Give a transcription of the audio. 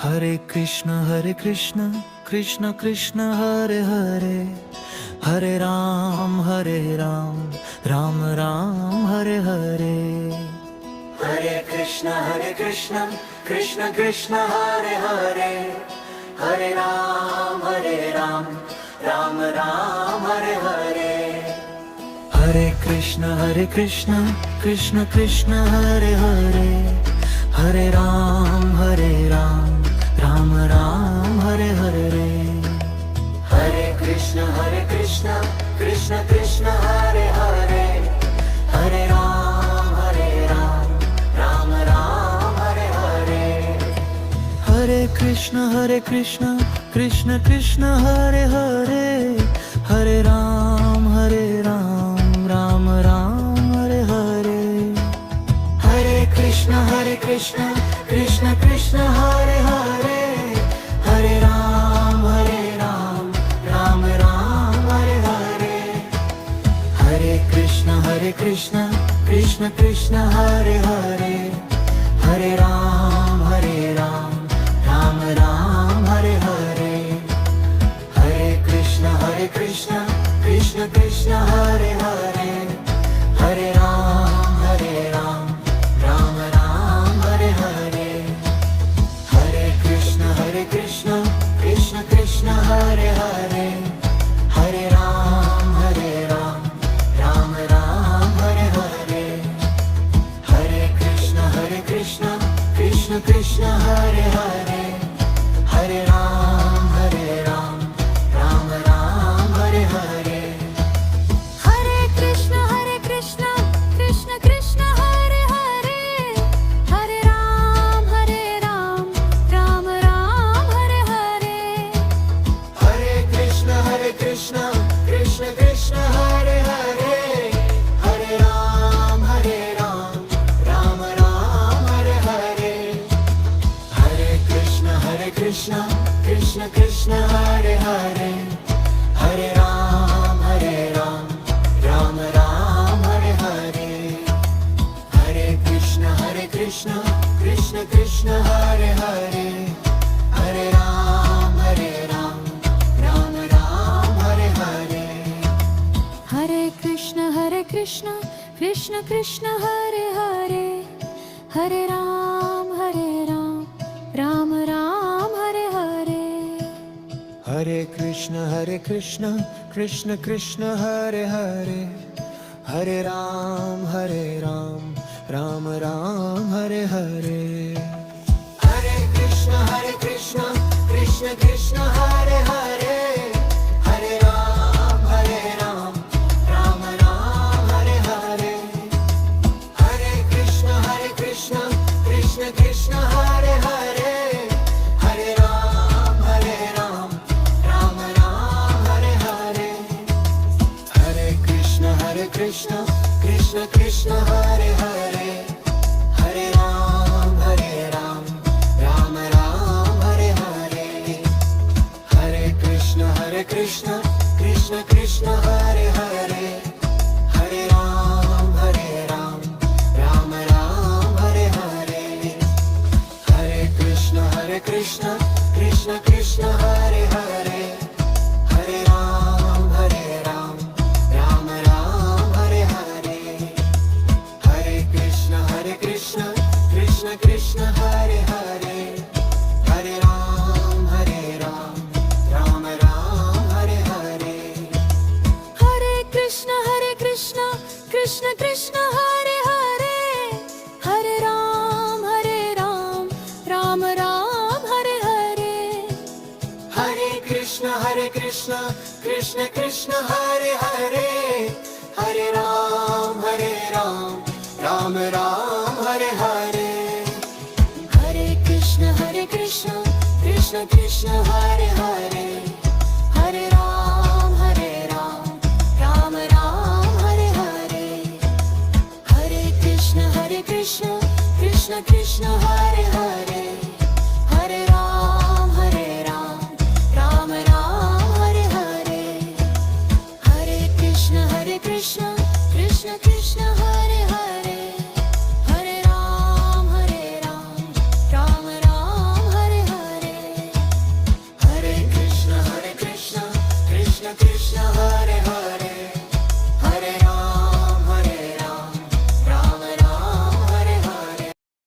Hare Krishna Krishna Krishna Hare Hare, Hare Ram Ram Ram Hare Hare. Hare Krishna Krishna Krishna Hare Hare, Hare Ram Ram Ram Hare Hare. Hare Krishna Krishna Krishna Hare Hare, Hare Ram Ram Ram Hare Hare. Hare Krishna Krishna Krishna Hare Hare, Hare Ram Ram Ram Hare Hare. Hare Krishna Krishna Krishna Hare Hare, Hare Ram Ram Ram Hare Hare. Hare Krishna Krishna Krishna Hare Hare, Hare Ram Ram Ram Hare Hare. Hare Krishna Krishna Krishna Hare Hare, Hare Ram Ram Ram Hare Hare. Hare Krishna Krishna Krishna Hare Hare, Hare Ram Ram Ram Hare Hare. Hare Krishna Krishna Krishna Hare Hare, Hare Ram Ram Ram Hare Hare. Hare Krishna Krishna Krishna Hare Hare, Hare Ram Ram Ram Hare Hare. Hare Krishna Krishna Krishna Hare Hare, Hare Ram Ram Ram Hare Hare. Hare Krishna Krishna Krishna Hare Hare, Hare Ram Ram Ram Hare Hare. Hare Krishna Krishna Krishna Hare Hare, Hare Ram Ram Ram Hare Hare. Hare Krishna Krishna Krishna Hare Hare, Hare Ram Ram Ram Hare Hare. Hare Krishna Krishna Krishna Hare Hare, Hare Ram Ram Ram Hare Hare. Hare Krishna Krishna Krishna Hare Hare, Hare Ram Ram Ram Hare Hare. Hare Krishna Krishna Krishna Hare Hare, Hare Ram Ram Ram Hare Hare. Hare Krishna Krishna Krishna Hare Hare, Hare Ram Ram Ram Hare Hare. Hare Krishna Krishna Krishna Hare Hare, Hare Ram Ram Ram Hare Hare. Hare Krishna Krishna Krishna Hare Hare, Hare Ram Ram Ram Hare Hare. Hare Krishna Krishna Krishna Hare Hare, Hare Ram Ram Ram Hare Hare. Hare Krishna Krishna Krishna Hare Hare, Hare Ram Ram Ram Hare Hare. Hare Krishna Krishna Krishna Hare Hare, Hare Ram Ram Ram Hare Hare. Hare Krishna Krishna Krishna Hare Hare, Hare Ram Ram Ram Hare Hare. Hare Krishna Krishna Krishna Hare Hare, Hare Ram Ram Ram Hare Hare. Hare Krishna Krishna Krishna Hare Hare,